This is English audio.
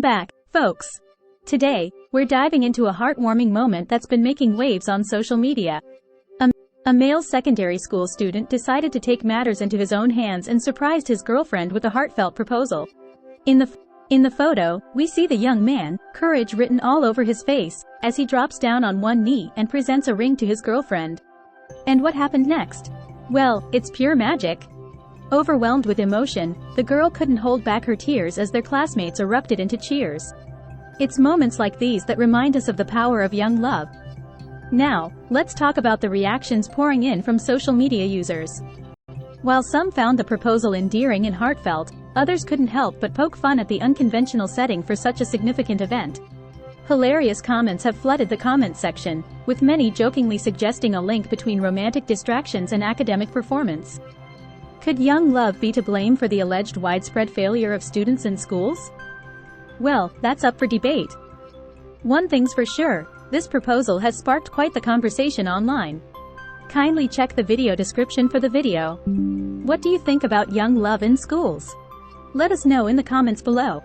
back, folks. Today, we're diving into a heartwarming moment that's been making waves on social media. A male secondary school student decided to take matters into his own hands and surprised his girlfriend with a heartfelt proposal. In the photo, we see the young man, courage written all over his face, as he drops down on one knee and presents a ring to his girlfriend. And what happened next? Well, it's pure magic. Overwhelmed with emotion, the girl couldn't hold back her tears as their classmates erupted into cheers. It's moments like these that remind us of the power of young love. Now, let's talk about the reactions pouring in from social media users. While some found the proposal endearing and heartfelt, others couldn't help but poke fun at the unconventional setting for such a significant event. Hilarious comments have flooded the comments section, with many jokingly suggesting a link between romantic distractions and academic performance. Could young love be to blame for the alleged widespread failure of students in schools? Well, that's up for debate. One thing's for sure, this proposal has sparked quite the conversation online. Kindly check the video description for the video. What do you think about young love in schools? Let us know in the comments below.